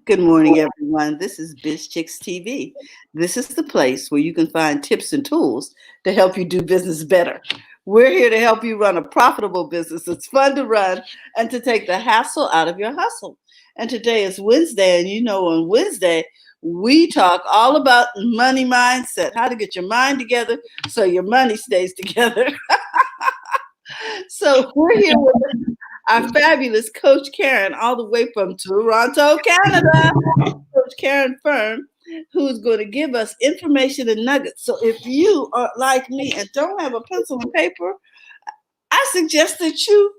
Good morning, everyone. This is Biz Chicks TV. This is the place where you can find tips and tools to help you do business better. We're here to help you run a profitable business that's fun to run and to take the hassle out of your hustle. And today is Wednesday, and on Wednesday, we talk all about money mindset, how to get your mind together so your money stays together. So we're here with our fabulous Coach Caren, all the way from Toronto, Canada. Coach Caren Firm, who's going to give us information and nuggets. So if you are like me and don't have a pencil and paper, I suggest that you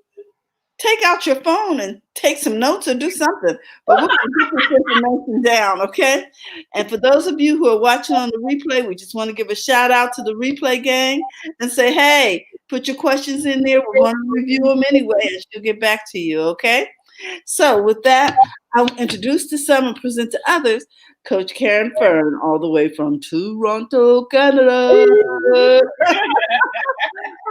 take out your phone and take some notes or do something. But we're going to get this information down, okay? And for those of you who are watching on the replay, we just want to give a shout out to the replay gang and say, hey, put your questions in there. We're going to review them anyway, and she'll get back to you, okay? So with that, I'll introduce to some and present to others Coach Caren Fern, all the way from Toronto, Canada.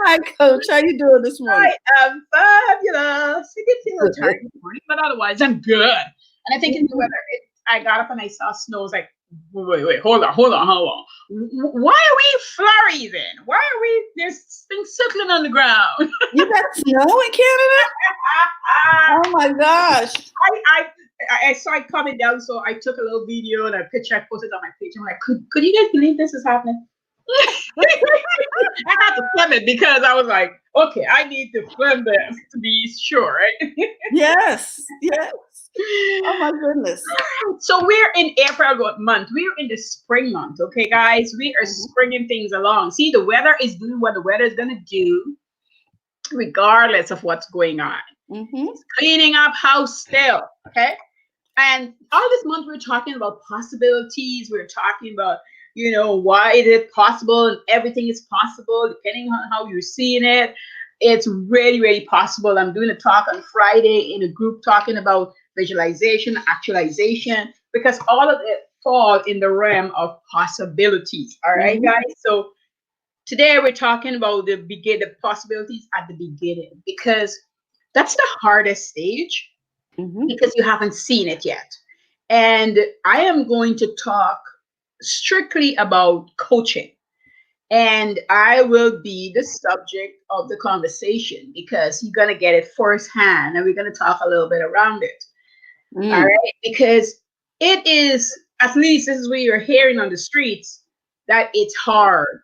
Hi, Coach. How you doing this morning? I am fabulous. I get feel tired in the morning, but otherwise I'm good. And I think in the weather, I got up and I saw snow. I was like, wait, hold on. Why are we flurry then? Why are we? There's things circling on the ground. You got snow in Canada? Oh my gosh! I saw it coming down, so I took a little video and a picture. I posted on my page. I'm like, could you guys believe this is happening? I had to film it because I was like, okay, I need to film this to be sure, right? Yes. Oh my goodness. So we're in April month. We're in the spring month, okay, guys? We are springing things along. See, the weather is doing what the weather is going to do, regardless of what's going on. It's cleaning up house still, okay? And all this month, we're talking about possibilities. We're talking about why is it possible, and everything is possible depending on how you're seeing it. It's really, really possible. I'm doing a talk on Friday in a group talking about visualization, actualization, because all of it fall in the realm of possibilities. All right, guys. So today we're talking about the possibilities at the beginning, because that's the hardest stage, because you haven't seen it yet. And I am going to talk strictly about coaching, and I will be the subject of the conversation because you're going to get it firsthand, and we're going to talk a little bit around it. All right, because it is, at least this is what you're hearing on the streets, that it's hard,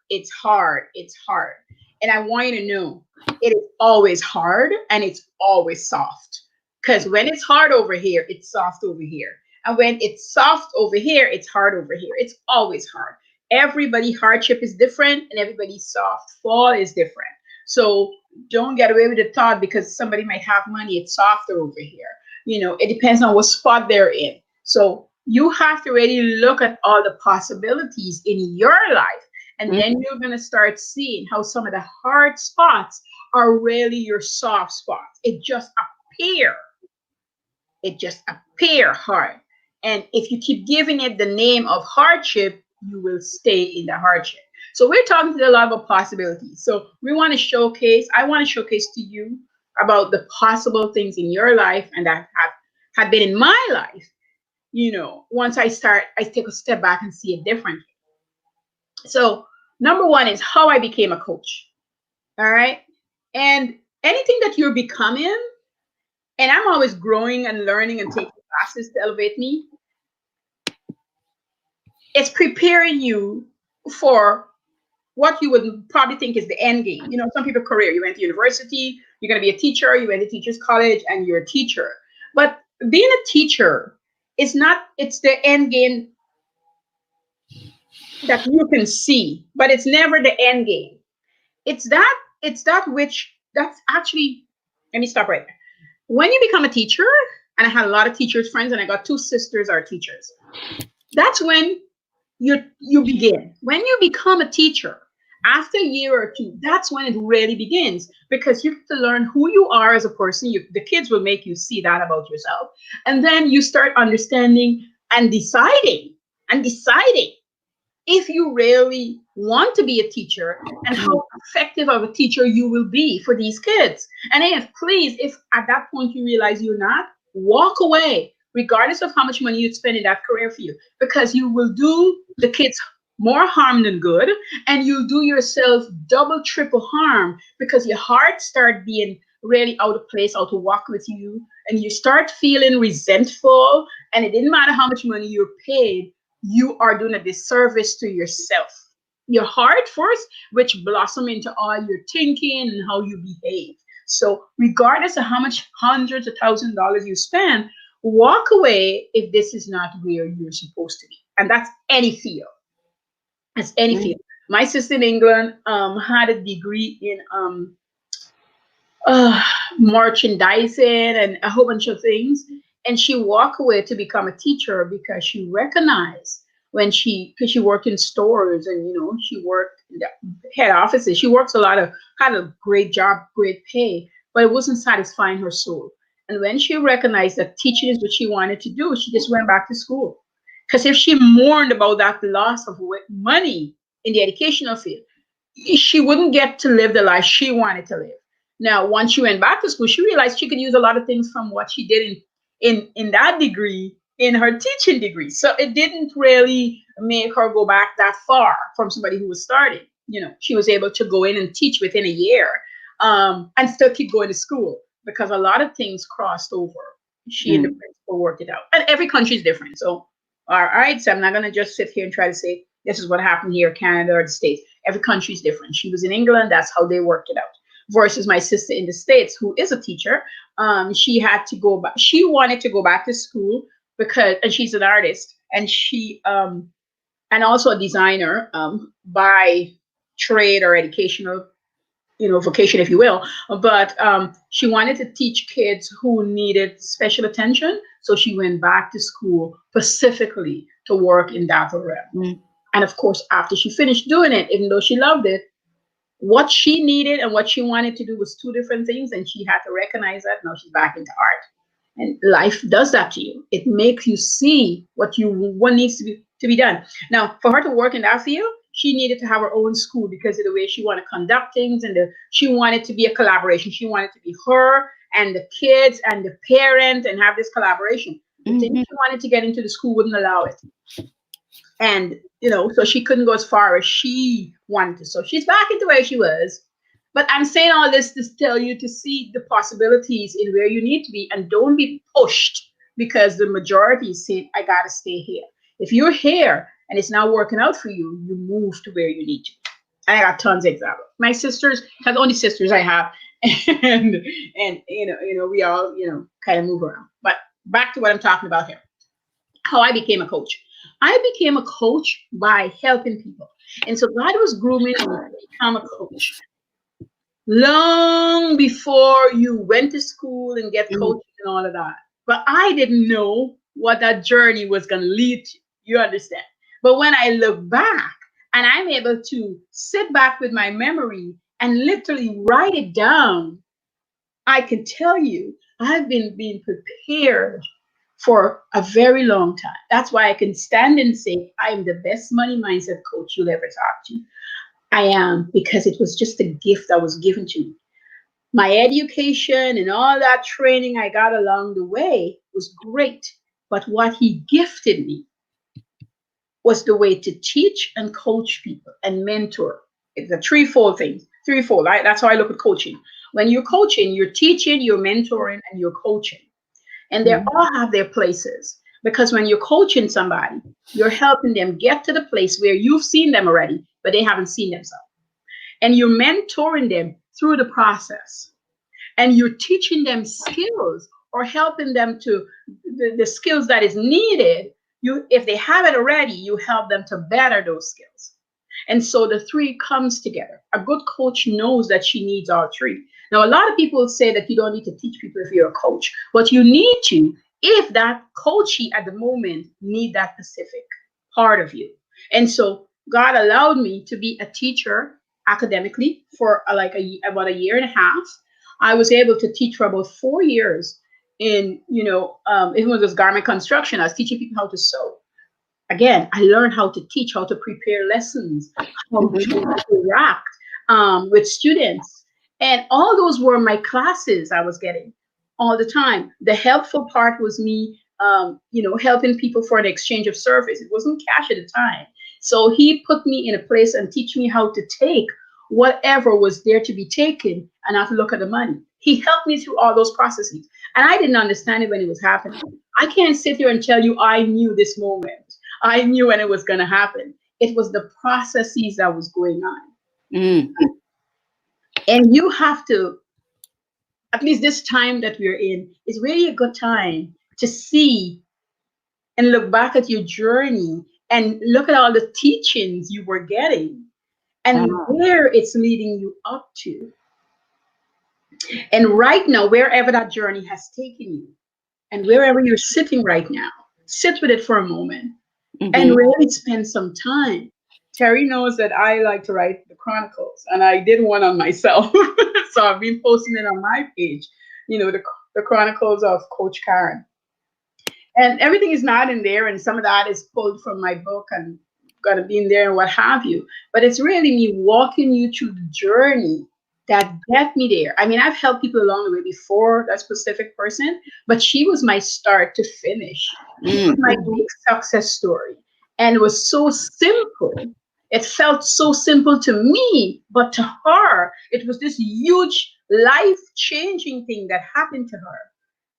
and I want you to know it is always hard and it's always soft, because when it's hard over here, it's soft over here. And when it's soft over here, it's hard over here. It's always hard. Everybody hardship is different, and everybody's soft fall is different. So don't get away with the thought because somebody might have money, it's softer over here. It depends on what spot they're in. So you have to really look at all the possibilities in your life. And then you're going to start seeing how some of the hard spots are really your soft spots. It just appear hard. And if you keep giving it the name of hardship, you will stay in the hardship. So we're talking to a lot of possibilities. So I want to showcase to you about the possible things in your life and that have been in my life. Once I take a step back and see it differently. So number one is how I became a coach. All right. And anything that you're becoming, and I'm always growing and learning and taking classes to elevate me, it's preparing you for what you would probably think is the end game. Some people career, you went to university, you're going to be a teacher, you went to teacher's college, and you're a teacher. But being a teacher it's the end game that you can see, but it's never the end game. That's actually, let me stop right there. When you become a teacher, and I had a lot of teachers friends, and I got two sisters are teachers, that's when you begin. When you become a teacher, after a year or two, that's when it really begins, because you have to learn who you are as a person. The kids will make you see that about yourself, and then you start understanding and deciding if you really want to be a teacher and how effective of a teacher you will be for these kids. And if at that point you realize you're not, walk away. regardless of how much money you spend in that career field, because you will do the kids more harm than good, and you'll do yourself double, triple harm because your heart start being really out of place, out of walk with you, and you start feeling resentful. And it didn't matter how much money you're paid, you are doing a disservice to yourself. Your heart first, which blossom into all your thinking and how you behave. So regardless of how much hundreds of $1,000s you spend, walk away if this is not where you're supposed to be. And that's any field. That's any Mm, field. My sister in England had a degree in uh, merchandising and a whole bunch of things. And she walked away to become a teacher because she recognized when because she worked in stores and, she worked in the head offices. She works a lot of, had a great job, great pay, but it wasn't satisfying her soul. And when she recognized that teaching is what she wanted to do, she just went back to school. Because if she mourned about that loss of money in the educational field, she wouldn't get to live the life she wanted to live. Now, once she went back to school, she realized she could use a lot of things from what she did in that degree in her teaching degree. So it didn't really make her go back that far from somebody who was starting. She was able to go in and teach within a year, and still keep going to school because a lot of things crossed over. She and the mm, principal worked it out. And every country is different. So, all right. So I'm not going to just sit here and try to say this is what happened here, Canada or the States. Every country is different. She was in England. That's how they worked it out. Versus my sister in the States, who is a teacher. She had to go back. She wanted to go back to school and she's an artist, and and also a designer, by trade or educational, vocation, if you will. But she wanted to teach kids who needed special attention. So she went back to school specifically to work in that realm. mm, And of course, after she finished doing it, even though she loved it, what she needed and what she wanted to do was two different things. And she had to recognize that. Now she's back into art. And life does that to you. It makes you see what needs to be done. Now, for her to work in that field, she needed to have her own school because of the way she wanted to conduct things, and she wanted to be a collaboration. She wanted to be her and the kids and the parent and have this collaboration. The thing mhm, she wanted to get into the school wouldn't allow it. And so she couldn't go as far as she wanted to. So she's back into where she was. But I'm saying all this to tell you to see the possibilities in where you need to be, and don't be pushed because the majority say, I gotta stay here. If you're here and it's not working out for you, you move to where you need to. And I got tons of examples. My sisters, have the only sisters I have, and we all kind of move around. But back to what I'm talking about here, how I became a coach. I became a coach by helping people. And so God was grooming me to become a coach long before you went to school and get mm, coaching and all of that. But I didn't know what that journey was going to lead to. You understand? But when I look back and I'm able to sit back with my memory and literally write it down, I can tell you I've been being prepared for a very long time. That's why I can stand and say I am the best money mindset coach you'll ever talk to. I am, because it was just a gift that was given to me. My education and all that training I got along the way was great. But what he gifted me was the way to teach and coach people and mentor. It's a threefold thing. Threefold, right? That's how I look at coaching. When you're coaching, you're teaching, you're mentoring, and you're coaching. And they mm, all have their places. Because when you're coaching somebody, you're helping them get to the place where you've seen them already, but they haven't seen themselves. And you're mentoring them through the process. And you're teaching them skills or helping them to the skills that is needed. If they have it already, you help them to better those skills. And so the three comes together. A good coach knows that she needs all three. Now, a lot of people say that you don't need to teach people if you're a coach, but you need to if that coachee at the moment need that specific part of you. And so God allowed me to be a teacher academically for about a year and a half. I was able to teach for about 4 years in, even with this garment construction. I was teaching people how to sew. Again, I learned how to teach, how to prepare lessons, how to mhm, interact with students. And all those were my classes I was getting all the time. The helpful part was me helping people for an exchange of service. It wasn't cash at the time. So he put me in a place and teach me how to take whatever was there to be taken and not to look at the money. He helped me through all those processes. And I didn't understand it when it was happening. I can't sit here and tell you I knew this moment. I knew when it was going to happen. It was the processes that was going on. Mm. And you have to, at least this time that we're in, is really a good time to see and look back at your journey and look at all the teachings you were getting and Uh-huh. where it's leading you up to. And right now, wherever that journey has taken you and wherever you're sitting right now, sit with it for a moment and Mm-hmm. really spend some time. Terry knows that I like to write the chronicles, and I did one on myself. So I've been posting it on my page, the chronicles of Coach Caren. And everything is not in there, and some of that is pulled from my book and got to be in there and what have you. But it's really me walking you through the journey that get me there. I mean, I've helped people along the way before that specific person, but she was my start to finish. She was my Mm-hmm. big success story. And it was so simple. It felt so simple to me, but to her, it was this huge life changing thing that happened to her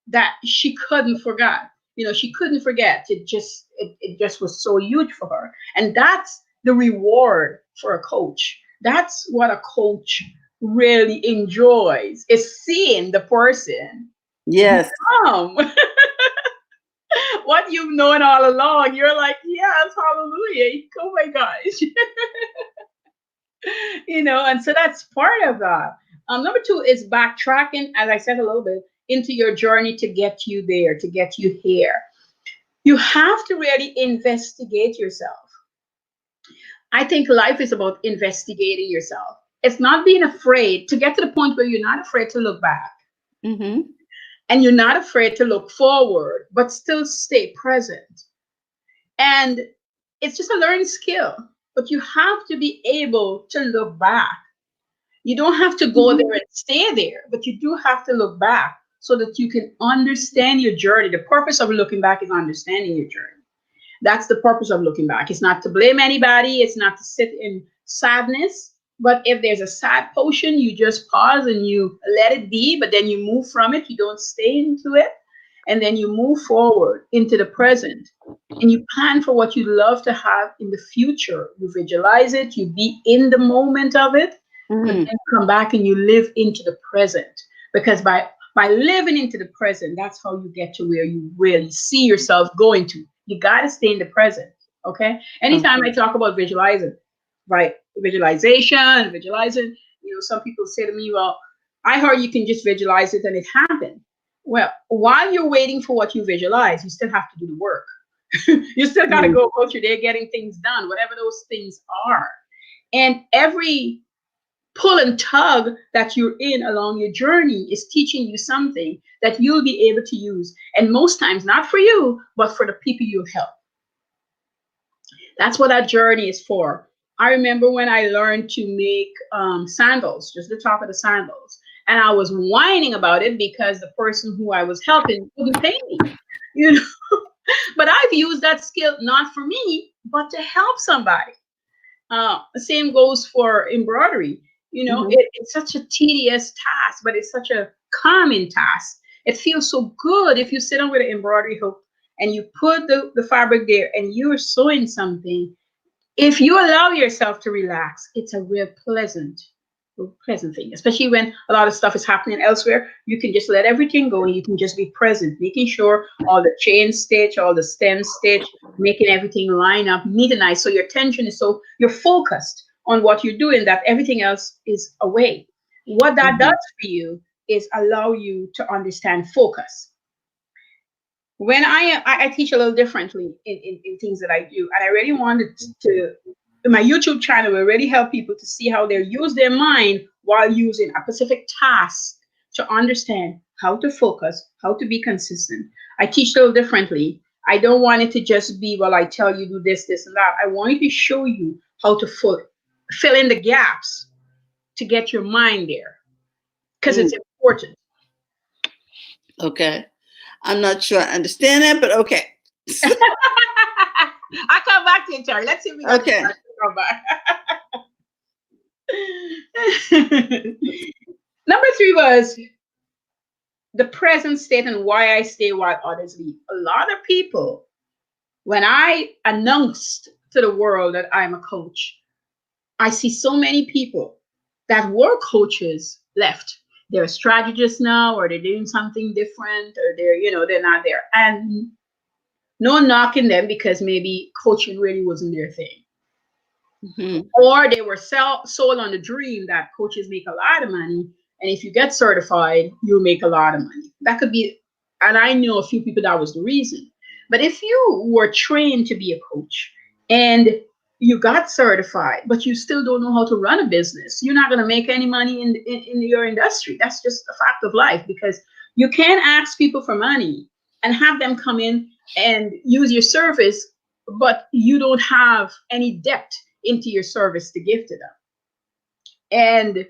that she couldn't forget. She couldn't forget. It just was so huge for her. And that's the reward for a coach. That's what a coach really enjoys, is seeing the person Yes. become what you've known all along. You're like, yes, hallelujah. Oh my gosh. And so that's part of that. Number two is backtracking, as I said a little bit, into your journey to get you there, to get you here. You have to really investigate yourself. I think life is about investigating yourself. It's not being afraid to get to the point where you're not afraid to look back Mm-hmm. and you're not afraid to look forward, but still stay present. And it's just a learned skill, but you have to be able to look back. You don't have to go there and stay there, but you do have to look back so that you can understand your journey. The purpose of looking back is understanding your journey. That's the purpose of looking back. It's not to blame anybody, it's not to sit in sadness. But if there's a sad potion, you just pause and you let it be, but then you move from it. You don't stay into it. And then you move forward into the present. And you plan for what you'd love to have in the future. You visualize it, you be in the moment of it, but Mm-hmm. then come back and you live into the present. Because by living into the present, that's how you get to where you really see yourself going to. You got to stay in the present. Okay. Anytime I talk about visualizing, right? Visualizing, some people say to me, well, I heard you can just visualize it and it happened. Well, while you're waiting for what you visualize, you still have to do the work. You still got to Mm-hmm. go about your day getting things done, whatever those things are. And every pull and tug that you're in along your journey is teaching you something that you'll be able to use. And most times, not for you, but for the people you help. That's what that journey is for. I remember when I learned to make sandals, just the top of the sandals. And I was whining about it because the person who I was helping wouldn't pay me. You know, but I've used that skill not for me, but to help somebody. The same goes for embroidery. Mm-hmm. It's such a tedious task, but it's such a calming task. It feels so good if you sit on with an embroidery hook and you put the fabric there and you're sewing something. If you allow yourself to relax, it's a real pleasant thing, especially when a lot of stuff is happening elsewhere. You can just let everything go and you can just be present, making sure all the chain stitch, all the stem stitch, making everything line up neat and nice. So your attention is so you're focused on what you're doing that everything else is away. What that does Mm-hmm. for you is allow you to understand focus. When I teach a little differently in things that I do, and I really wanted to my YouTube channel will really help people to see how they use their mind while using a specific task to understand how to focus, how to be consistent. I teach a little differently. I don't want it to just be, well, I tell you do this, this, and that. I want to show you how to fill in the gaps to get your mind there because Mm. it's important. Okay. I'm not sure I understand that, but okay. I'll come back to it, Terry. Let's see if we got the Okay. time to come back. Number three was the present state and why I stay while others leave. A lot of people, when I announced to the world that I'm a coach, I see so many people that were coaches left. They're strategists now, or they're doing something different, or they're not there. And no knocking them because maybe coaching really wasn't their thing. Mhm. Or they were sold on the dream that coaches make a lot of money. And if you get certified, you'll make a lot of money. That could be, and I know a few people that was the reason. But if you were trained to be a coach and you got certified, but you still don't know how to run a business, you're not going to make any money in your industry. That's just a fact of life because you can't ask people for money and have them come in and use your service, but you don't have any depth into your service to give to them. And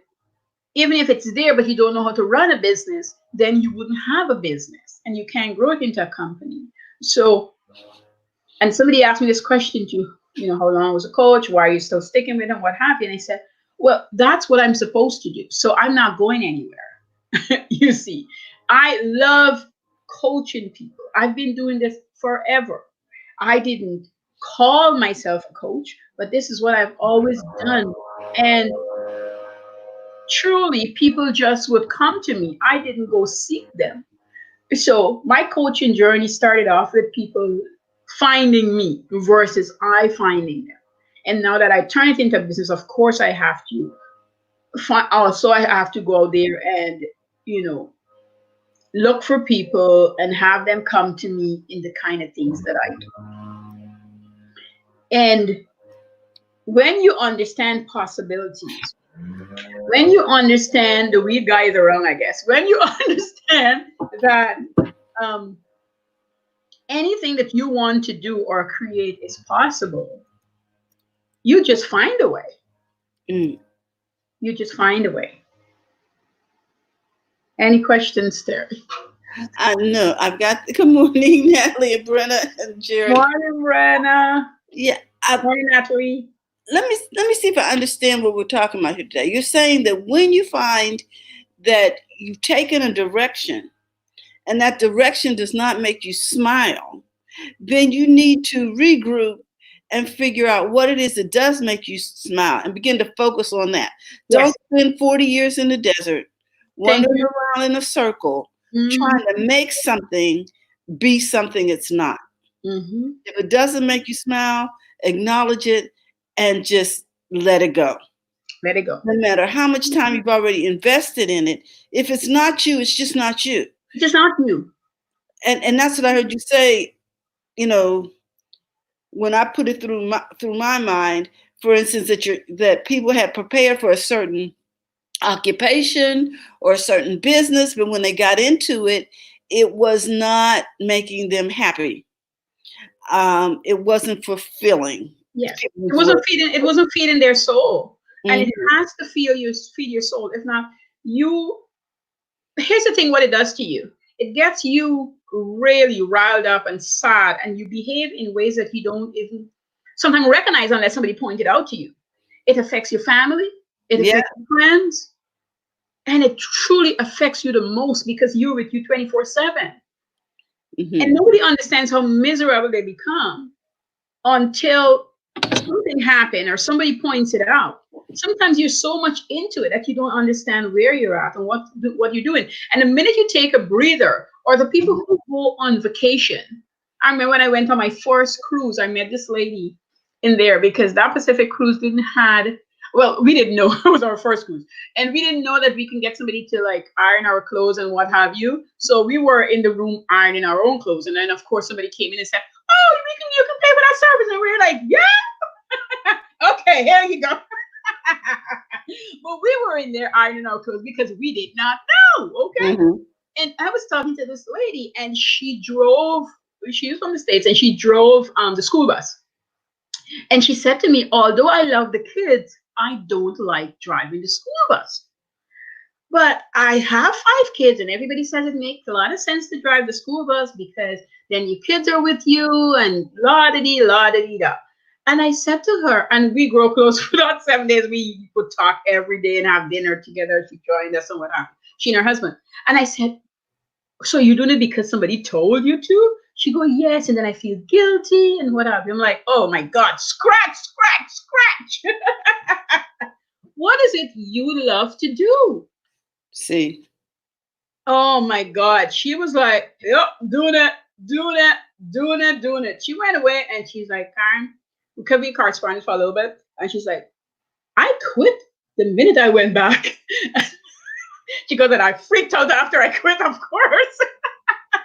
even if it's there, but you don't know how to run a business, then you wouldn't have a business and you can't grow it into a company. So, and somebody asked me this question too, how long was a coach? Why are you still sticking with them? What have you? And I said, well, that's what I'm supposed to do. So I'm not going anywhere. You see, I love coaching people. I've been doing this forever. I didn't call myself a coach, but this is what I've always done. And truly, people just would come to me. I didn't go seek them. So my coaching journey started off with people finding me versus I finding them. And now that I turn it into business, of course I have to find, also I have to go out there and, you know, look for people and have them come to me in the kind of things that I do. And when you understand possibilities, when you understand the weed guys around, I guess, when you understand that um, anything that you want to do or create is possible, you just find a way. Mm. You just find a way. Any questions, Terry? I know. I've got good morning, Natalie and Brenna and Jared. Morning, Brenna. Yeah. I, Morning, Natalie. let me see if I understand what we're talking about here today. You're saying that when you find that you've taken a direction and that direction does not make you smile, then you need to regroup and figure out what it is that does make you smile and begin to focus on that. Don't Yes. spend 40 years in the desert Thank wandering you. around in a circle trying Mm-hmm. to make something be something it's not. Mm-hmm. If it doesn't make you smile, acknowledge it and just let it go. Let it go. No matter how much time you've already invested in it, if it's not you, it's just not you. Just not you. And that's what I heard you say, you know, when I put it through my mind, for instance, that people had prepared for a certain occupation or a certain business, but when they got into it, it was not making them happy. It wasn't fulfilling. Yes. It wasn't feeding their soul. And it Mm-hmm. has to feed your soul. If not, you here's the thing what it does to you. It gets you really riled up and sad, and you behave in ways that you don't even sometimes recognize unless somebody pointed out to you. It affects your family, it Yeah. affects your friends, and it truly affects you the most because you're with you 24/7. And Mm-hmm. nobody understands how miserable they become until something happened or somebody points it out. Sometimes you're so much into it that you don't understand where you're at and what you're doing. And the minute you take a breather, or the people who go on vacation, I remember when I went on my first cruise, I met this lady in there because that Pacific cruise didn't had. Well, we didn't know it was our first cruise, and we didn't know that we can get somebody to like iron our clothes and what have you. So we were in the room ironing our own clothes, and then of course somebody came in and said, "Oh, you can pay for that service," and we were like, "Yeah, okay, here you go." But we were in there ironing our clothes because we did not know. Okay. Mm-hmm. And I was talking to this lady, and she drove. She was from the States, and she drove the school bus. And she said to me, "Although I love the kids, I don't like driving the school bus." But I have 5 kids, and everybody says it makes a lot of sense to drive the school bus because then your kids are with you and la da dee da. And I said to her, and we grow close for about 7 days. We would talk every day and have dinner together. She joined us and what happened. She and her husband. And I said, so you're doing it because somebody told you to? She go, yes, and then I feel guilty and what have you. I'm like, oh my God, scratch, scratch, scratch. What is it you love to do? See. Oh my God. She was like, yep, doing it, doing it, doing it, doing it. She went away and she's like, Karen, we could be corresponding for a little bit. And she's like, I quit the minute I went back. She goes, and I freaked out after I quit, of course.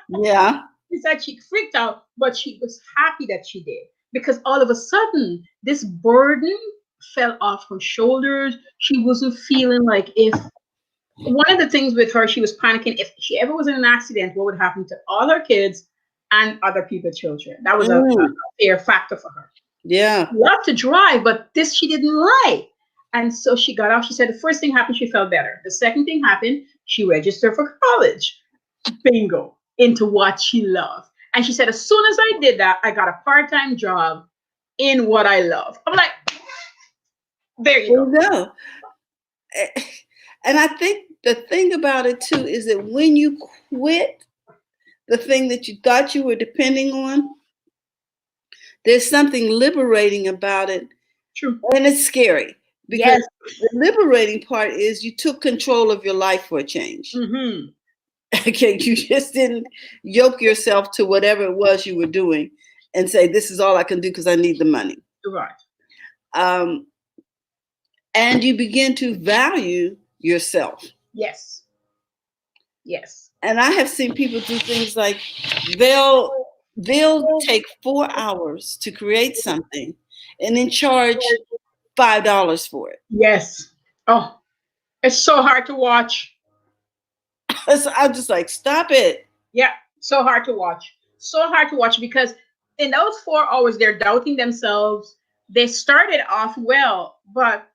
Yeah. She said she freaked out, but she was happy that she did because all of a sudden this burden fell off her shoulders. She wasn't feeling like if one of the things with her, she was panicking if she ever was in an accident, what would happen to all her kids and other people's children. That was a fear factor for her. Yeah. She loved to drive, but this she didn't like. And so she got off. She said the first thing happened, she felt better. The second thing happened, she registered for college. Bingo, into what she loved. And she said, as soon as I did that, I got a part-time job in what I love. I'm like, there you go. There you go. And I think the thing about it too is that when you quit the thing that you thought you were depending on, there's something liberating about it. True. And it's scary because the liberating part is you took control of your life for a change. Mm-hmm. Okay, you just didn't yoke yourself to whatever it was you were doing and say, this is all I can do because I need the money. Right. And you begin to value yourself. Yes. Yes. And I have seen people do things like they'll take 4 hours to create something and then charge $5 for it. Yes. Oh, it's so hard to watch. So I'm just like, stop it. Yeah, so hard to watch. So hard to watch because in those 4 hours, they're doubting themselves. They started off well, but,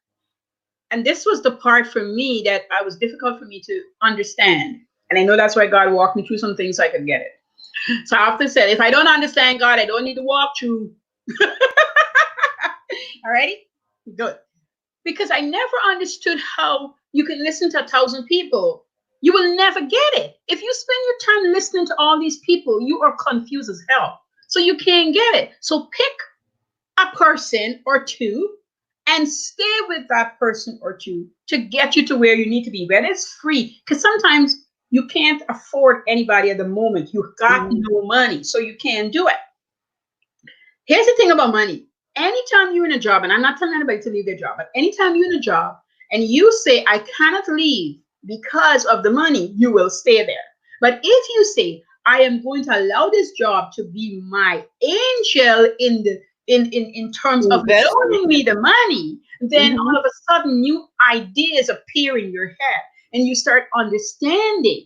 and this was the part for me that I was difficult for me to understand. And I know that's why God walked me through some things so I could get it. So I often said, if I don't understand God, I don't need to walk through. Alrighty? Good. Because I never understood how you can listen to 1,000 people. You will never get it. If you spend your time listening to all these people, you are confused as hell. So you can't get it. So pick a person or two and stay with that person or two to get you to where you need to be. When it's free, because sometimes you can't afford anybody at the moment. You've got no money, so you can't do it. Here's the thing about money. Anytime you're in a job, and I'm not telling anybody to leave their job, but anytime you're in a job and you say, I cannot leave because of the money, you will stay there. But if you say, I am going to allow this job to be my angel in terms of loaning me the money, then all of a sudden new ideas appear in your head and you start understanding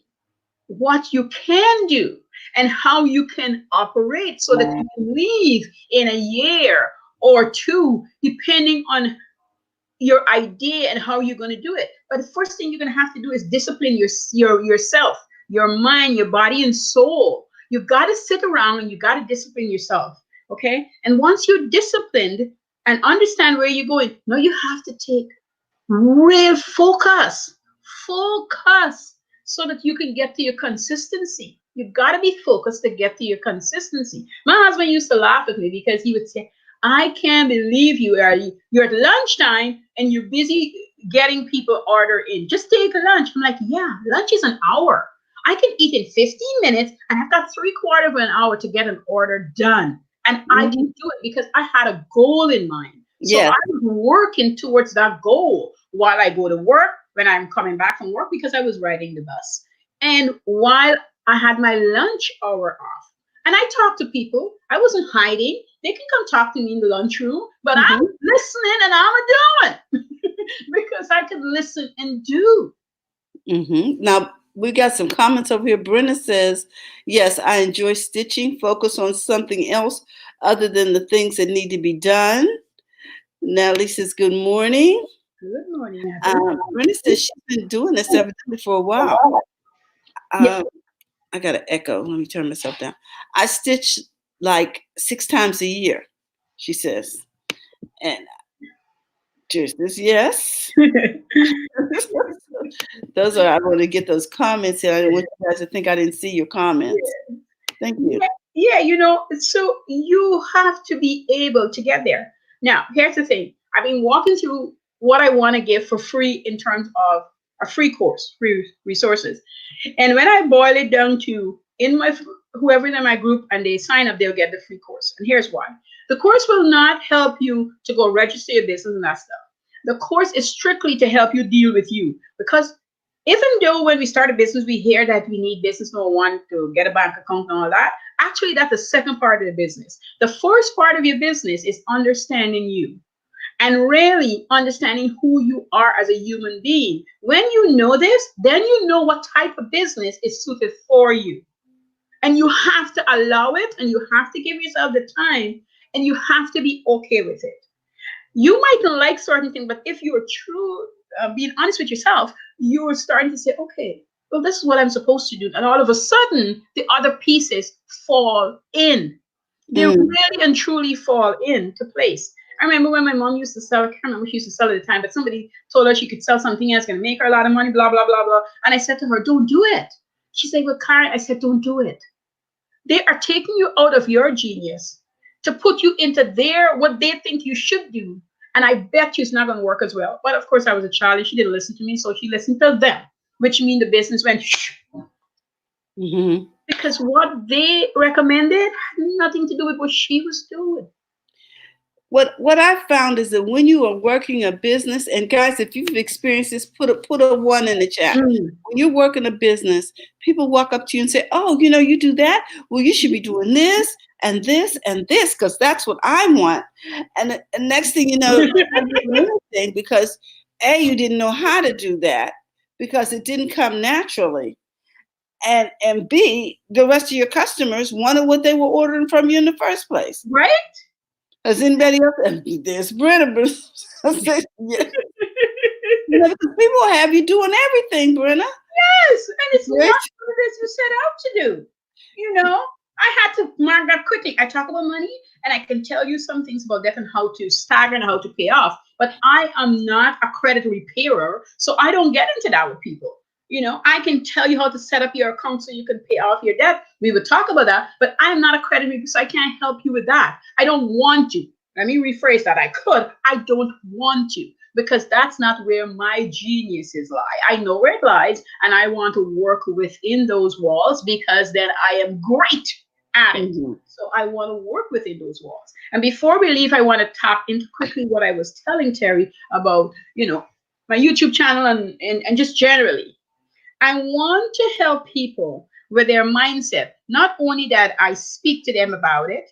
what you can do and how you can operate so that you can leave in a year or two, depending on your idea and how you're going to do it. But the first thing you're going to have to do is discipline yourself, your mind, your body and soul. You've got to sit around and you got to discipline yourself. Okay. And once you're disciplined and understand where you're going, now you have to take real focus so that you can get to your consistency. You've got to be focused to get to your consistency. My husband used to laugh at me because he would say, I can't believe you're at lunchtime and you're busy getting people order in. Just take a lunch. I'm like, yeah, lunch is an hour. I can eat in 15 minutes and I've got 3/4 of an hour to get an order done. And I can do it because I had a goal in mind. So I was working towards that goal while I go to work, when I'm coming back from work, because I was riding the bus. And while I had my lunch hour off. And I talked to people. I wasn't hiding. They can come talk to me in the lunchroom, but I'm listening and I'm doing because I could listen and do. Now, we got some comments over here. Brenda says, yes, I enjoy stitching. Focus on something else other than the things that need to be done. Natalie says, good morning. Good morning, Natalie. Brenda says she's been doing this evidently for a while. Yeah. I got an echo. Let me turn myself down. I stitch like 6 times a year, she says. And just this, yes. Those are, I want to get those comments in. I didn't want you guys to think I didn't see your comments. Thank you. Yeah, so you have to be able to get there. Now, here's the thing. I've been walking through what I want to give for free in terms of a free course, free resources. And when I boil it down to in my whoever in my group and they sign up, they'll get the free course. And here's why. The course will not help you to go register your business and that stuff. The course is strictly to help you deal with you. Because even though when we start a business, we hear that we need business number one to get a bank account and all that, actually that's the second part of the business. The first part of your business is understanding you and really understanding who you are as a human being. When you know this, then you know what type of business is suited for you. And you have to allow it and you have to give yourself the time and you have to be okay with it. You might not like certain things, but if you're true, being honest with yourself, you're starting to say, okay, well, this is what I'm supposed to do. And all of a sudden, the other pieces fall in. They really and truly fall into place. I remember when my mom used to sell, I can't remember what she used to sell at the time, but somebody told her she could sell something else, going to make her a lot of money, blah, blah, blah, blah. And I said to her, don't do it. She said, well, Caren, I said, don't do it. They are taking you out of your genius to put you into their what they think you should do. And I bet you it's not going to work as well. But of course, I was a child and she didn't listen to me, so she listened to them, which means the business went shh. Because what they recommended had nothing to do with what she was doing. What I found is that when you are working a business, and guys, if you've experienced this, put a one in the chat. When you're working a business, people walk up to you and say, "Oh, you do that? Well, you should be doing this and this and this because that's what I want." And next thing you know, you're not doing anything because A, you didn't know how to do that because it didn't come naturally. And B, the rest of your customers wanted what they were ordering from you in the first place. Right? As anybody else, there's Brenna. Yeah. Because people have you doing everything, Brenna. Yes, and it's not what it is you set out to do. I had to mark that quickly. I talk about money, and I can tell you some things about that and how to stagger and how to pay off. But I am not a credit repairer, so I don't get into that with people. I can tell you how to set up your account so you can pay off your debt. We would talk about that, but I'm not a credit repairer, so I can't help you with that. I don't want to. Let me rephrase that. I could. I don't want to because that's not where my geniuses lie. I know where it lies, and I want to work within those walls because then I am great at it. So I want to work within those walls. And before we leave, I want to tap into quickly what I was telling Terry about, my YouTube channel and just generally. I want to help people with their mindset. Not only that I speak to them about it,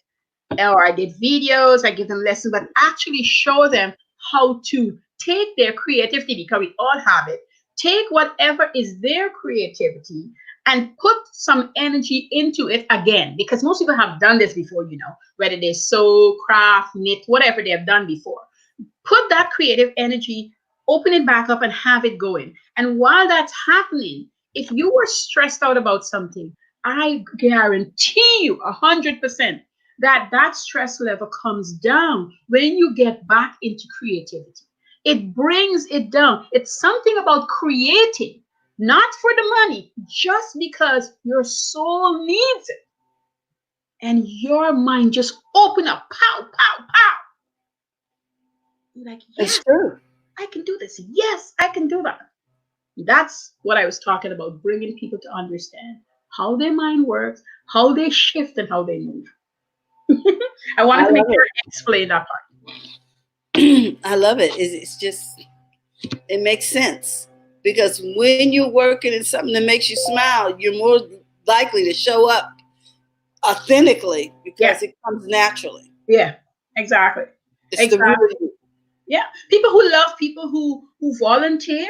or I did videos, I give them lessons, but actually show them how to take their creativity, because we all have it, take whatever is their creativity and put some energy into it again. Because most people have done this before, whether they sew, craft, knit, whatever they have done before. Put that creative energy, open it back up and have it going. And while that's happening, if you were stressed out about something, I guarantee you 100% that stress level comes down when you get back into creativity. It brings it down. It's something about creating, not for the money, just because your soul needs it. And your mind just open up, pow, pow, pow. You're like, yes, I can do this. Yes, I can do that. That's what I was talking about, bringing people to understand how their mind works, how they shift, and how they move. I wanted to make sure I explain that part. I love it. It's just, it makes sense. Because when you're working in something that makes you smile, you're more likely to show up authentically because it comes naturally. Yeah, exactly. It's the real. Yeah, people who love people who volunteer.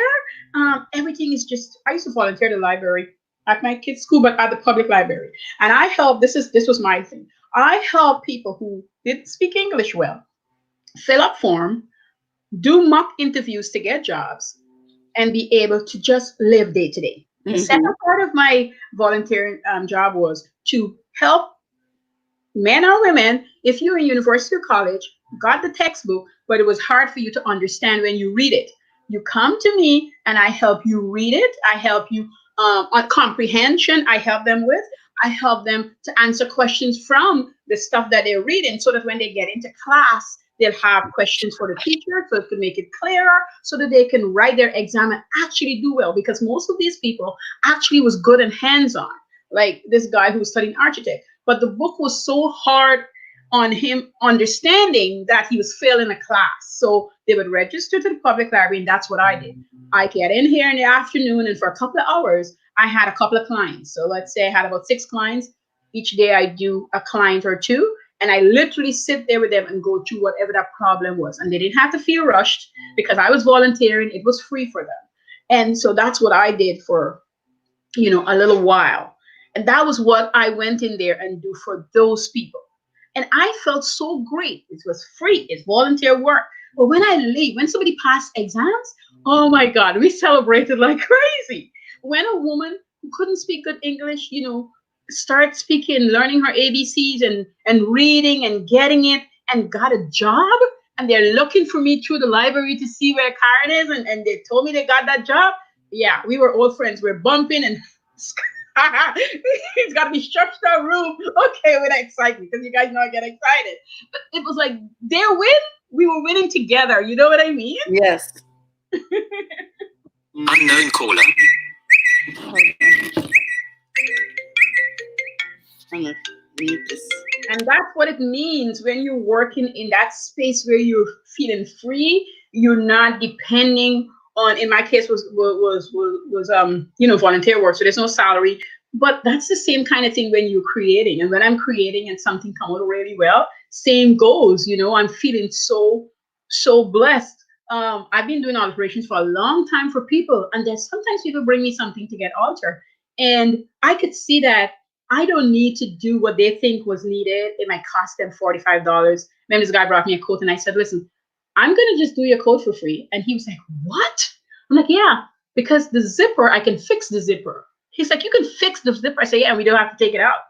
Everything is just. I used to volunteer at the library at my kids' school, but at the public library, and I help. This was my thing. I help people who didn't speak English well fill up form, do mock interviews to get jobs, and be able to just live day to day. The second part of my volunteering job was to help men or women, if you're in university or college, got the textbook, but it was hard for you to understand when you read it. You come to me and I help you read it. I help you on comprehension. I help them with. I help them to answer questions from the stuff that they're reading so that when they get into class, they'll have questions for the teacher so to make it clearer so that they can write their exam and actually do well because most of these people actually was good and hands-on like this guy who was studying architect but the book was so hard on him understanding that he was failing a class. So they would register to the public library, and that's what I did. I get in here in the afternoon, and for a couple of hours, I had a couple of clients. So let's say I had about 6 clients. Each day I do a client or two, and I literally sit there with them and go through whatever that problem was. And they didn't have to feel rushed because I was volunteering. It was free for them. And so that's what I did for, a little while. And that was what I went in there and do for those people. And I felt so great. It was free, it's volunteer work. But when I leave, when somebody passed exams, oh my God, we celebrated like crazy. When a woman who couldn't speak good English, start speaking, learning her ABCs and reading and getting it and got a job, and they're looking for me through the library to see where Caren is, and they told me they got that job. Yeah, we were old friends. We're bumping and it's got to be stretched out room. Okay, with excitement because you guys know I get excited. But it was like their win, we were winning together. You know what I mean? Yes. Unknown caller. I'm gonna mute this. And that's what it means when you're working in that space where you're feeling free. You're not depending on. In my case, was volunteer work, so there's no salary. But that's the same kind of thing when you're creating. And when I'm creating and something comes out really well, same goes. I'm feeling so blessed. I've been doing alterations for a long time for people, and there's sometimes people bring me something to get altered, and I could see that I don't need to do what they think was needed. It might cost them $45. Then this guy brought me a coat, and I said, "Listen, I'm gonna just do your coat for free." And he was like, "What?" I'm like, "Yeah, because the zipper, I can fix the zipper." He's like, "You can fix the zipper." I say, "Yeah, and we don't have to take it out."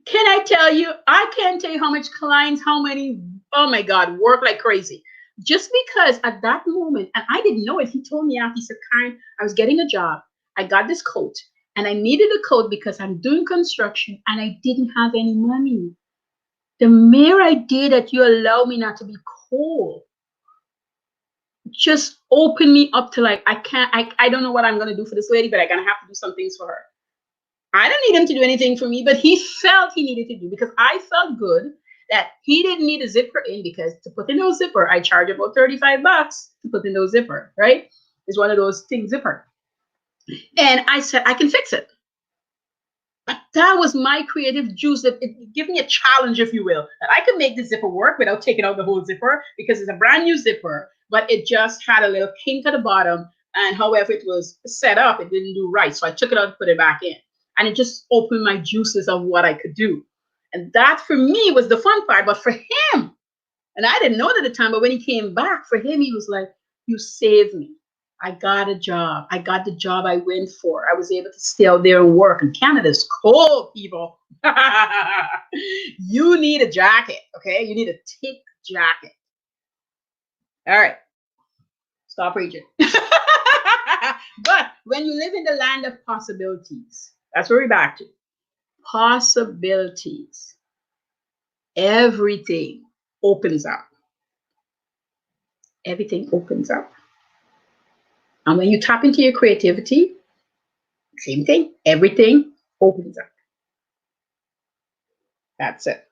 Can I tell you? I can't tell you how much clients, how many, oh my God, work like crazy. Just because at that moment, and I didn't know it, he told me after, he said, "Caren, I was getting a job. I got this coat, and I needed a coat because I'm doing construction, and I didn't have any money. The mere idea that you allow me not to be cold just opened me up to like, I don't know what I'm going to do for this lady, but I'm going to have to do some things for her." I didn't need him to do anything for me, but he felt he needed to do because I felt good that he didn't need a zipper in because to put in those zipper, I charge about $35 to put in those zipper, right? It's one of those things zipper. And I said, I can fix it. But that was my creative juice that it gave me a challenge, if you will, that I could make the zipper work without taking out the whole zipper because it's a brand new zipper, but it just had a little kink at the bottom. And however it was set up, it didn't do right. So I took it out and put it back in. And it just opened my juices of what I could do. And that for me was the fun part. But for him, and I didn't know it at the time, but when he came back, for him, he was like, "You saved me. I got a job. I got the job I went for. I was able to stay out there and work." And Canada's cold, people. You need a jacket, okay? You need a thick jacket. All right. Stop preaching. But when you live in the land of possibilities, that's where we're back to. Possibilities. Everything opens up. Everything opens up. And when you tap into your creativity, same thing. Everything opens up. That's it.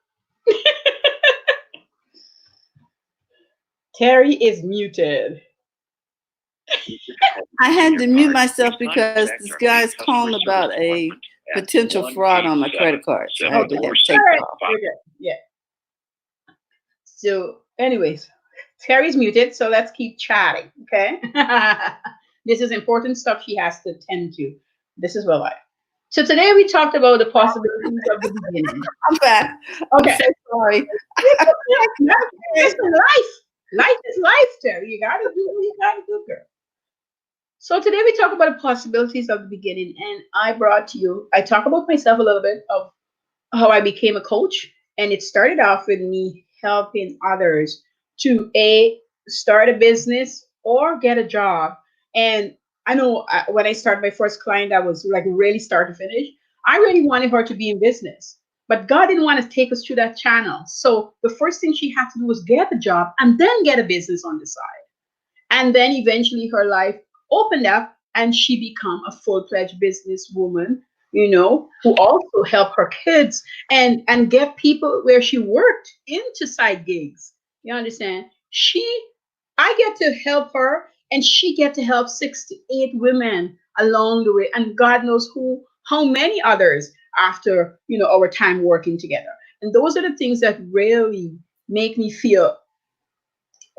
Terry is muted. I had to mute myself because this guy's calling about a potential fraud on my credit card. So I had to take it off. Yeah. So, anyways, Terry's muted, so let's keep chatting, okay? This is important stuff she has to attend to. This is what I. So today we talked about the possibilities of the beginning. I'm back. Okay. I'm so sorry. It's life. Life is life, Terry. You gotta do what you gotta do, girl. So today we talk about the possibilities of the beginning, and I brought to you. I talk about myself a little bit of how I became a coach, and it started off with me helping others to a start a business or get a job. And I know when I started my first client, that was like really start to finish. I really wanted her to be in business, but God didn't want to take us through that channel. So the first thing she had to do was get a job and then get a business on the side. And then eventually her life opened up and she became a full-fledged businesswoman, who also helped her kids and get people where she worked into side gigs. You understand? I get to help her and she get to help 6 to 8 women along the way. And God knows how many others after, our time working together. And those are the things that really make me feel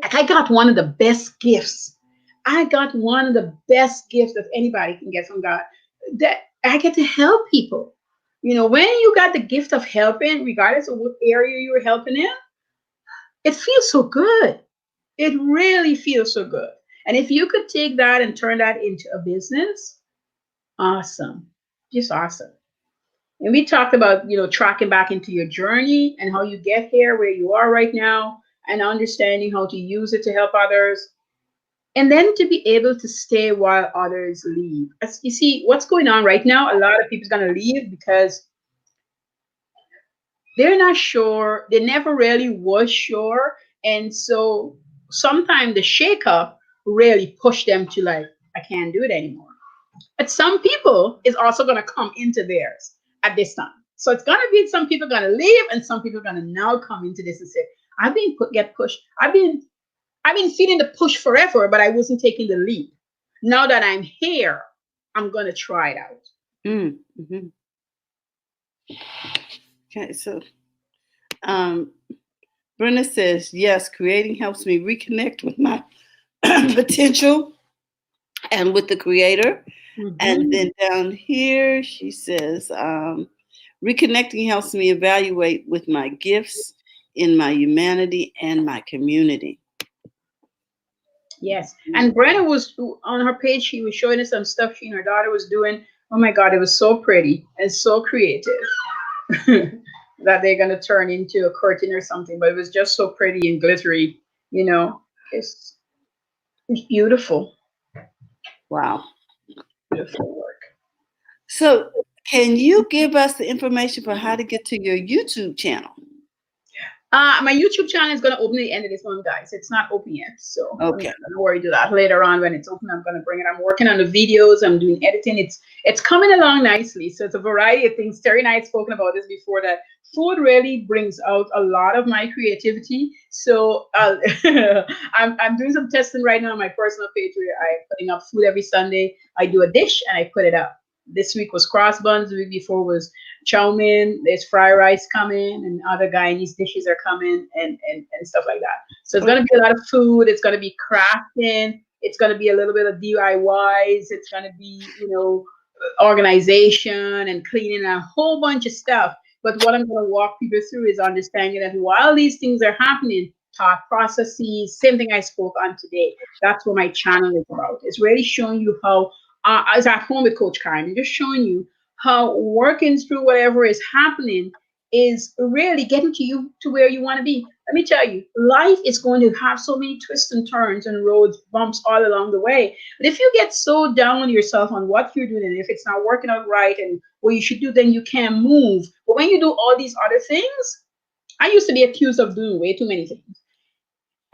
like I got one of the best gifts. I got one of the best gifts that anybody can get from God. That I get to help people. When you got the gift of helping, regardless of what area you were helping in, it feels so good. It really feels so good. And if you could take that and turn that into a business, awesome. Just awesome. And we talked about, tracking back into your journey and how you get here where you are right now and understanding how to use it to help others. And then to be able to stay while others leave. As you see, what's going on right now, a lot of people's going to leave because they're not sure. They never really was sure. And so sometimes the shakeup really pushed them to like, I can't do it anymore. But some people is also going to come into theirs at this time. So it's going to be some people going to leave and some people are going to now come into this and say, get pushed. I've been feeling the push forever, but I wasn't taking the leap. Now that I'm here, I'm going to try it out. Mm-hmm. Okay, so um, Brenda says, yes, creating helps me reconnect with my potential and with the creator. And Mm-hmm. then down here, she says, reconnecting helps me evaluate with my gifts in my humanity and my community. Yes. And Brenna was on her page, she was showing us some stuff she and her daughter was doing. Oh my God, it was so pretty and so creative that they're going to turn into a curtain or something. But it was just so pretty and glittery, you know. It's, it's beautiful. Wow. Beautiful work. So, can you give us the information for how to get to your YouTube channel? My YouTube channel is going to open at the end of this month, guys. It's not open yet, so Okay. don't worry. Do that later on when it's open. I'm going to bring it. I'm working on the videos. I'm doing editing. It's coming along nicely. So it's a variety of things. Terry and I had spoken about this before. That food really brings out a lot of my creativity. So I'm doing some testing right now on my personal page where I'm putting up food every Sunday. I do a dish and I put it up. This week was cross buns. The week before was chow mein, there's fried rice coming, and other Guyanese dishes are coming, and stuff like that. So it's going to be a lot of food. It's going to be crafting. It's going to be a little bit of DIYs. It's going to be, organization and cleaning and a whole bunch of stuff. But what I'm going to walk people through is understanding that while these things are happening, thought processes, same thing I spoke on today. That's what my channel is about. It's really showing you how, I was at home with Coach Caren, and just showing you how working through whatever is happening is really getting to you to where you want to be. Let me tell you, life is going to have so many twists and turns and roads, bumps all along the way. But if you get so down on yourself on what you're doing, and if it's not working out right and what you should do, then you can't move. But when you do all these other things, I used to be accused of doing way too many things.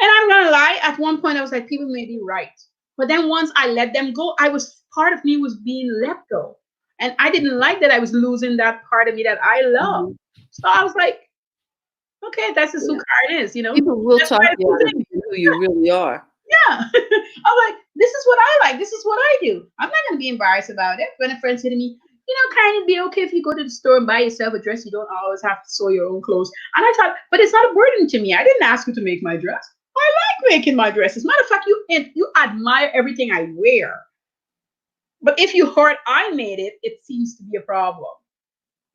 And I'm gonna lie, at one point I was like, people may be right. But then once I let them go, I was part of me was being let go. And I didn't like that I was losing that part of me that I love. Mhm. So I was like, okay, that's just who Yeah. Karen is, People will That's talk why you out of being who you really are. yeah. I'm like, this is what I like. This is what I do. I'm not gonna be embarrassed about it. When a friend said to me, Karen, it'd be okay if you go to the store and buy yourself a dress. You don't always have to sew your own clothes. And I thought, but it's not a burden to me. I didn't ask you to make my dress. I like making my dresses. Matter of fact, you admire everything I wear. But if you heard I made it, it seems to be a problem.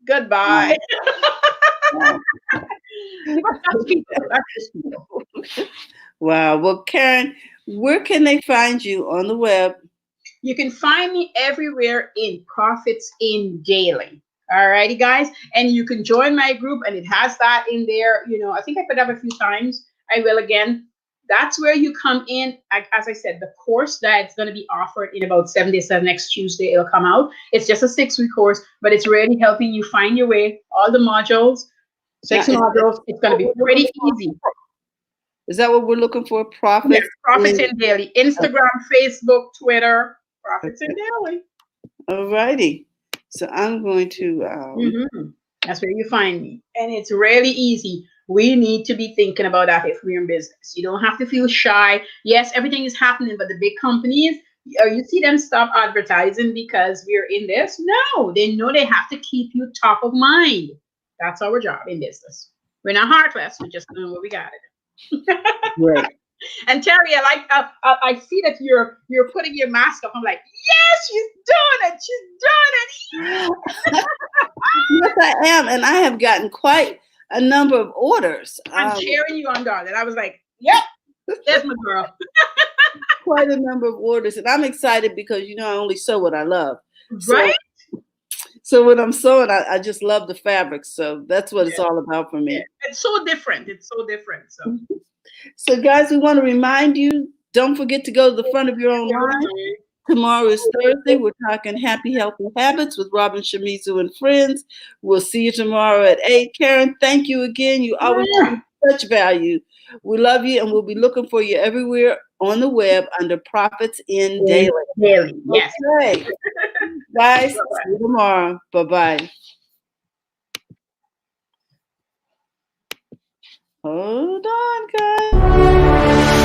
Goodbye. Wow. But that's people. That's just people. Wow. Well, Caren, where can they find you on the web? You can find me everywhere in Profits in Daily. Alrighty, guys. And you can join my group, and it has that in there. I think I put up a few times. I will again. That's where you come in. As I said, the course that's going to be offered in about 7 days, so next Tuesday, it'll come out. It's just a 6-week course, but it's really helping you find your way. All the modules, Now, 6 modules. It's going to be pretty easy. Is that what we're looking for? Yes, Profits? Profits in Daily. Instagram, Facebook, Twitter, Profits in Daily. All righty. So I'm going to. That's where you find me. And it's really easy. We need to be thinking about that if we're in business. You don't have to feel shy. Yes, everything is happening, but the big companies, you see them stop advertising because we're in this? No, they know they have to keep you top of mind. That's our job in business. We're not heartless. We're just doing what we got to do. Right. And Terry, I see that you're putting your mask up. I'm like, yes, she's doing it. She's doing it. Yes, I am, and I have gotten quite a number of orders. I'm cheering you on, darling. I was like, yep, there's my girl. Quite a number of orders, and I'm excited because I only sew what I love. Right? So when I'm sewing, I just love the fabric. So that's what it's all about for me. Yeah. It's so different. So guys, we want to remind you, don't forget to go to the front of your own mind. Tomorrow is Thursday. We're talking happy, healthy habits with Robin Shimizu and friends. We'll see you tomorrow at 8. Caren, thank you again. You always give such value. We love you, and we'll be looking for you everywhere on the web under Profits in Daily. Yes. Okay. Guys, see you tomorrow. Bye-bye. Hold on, guys.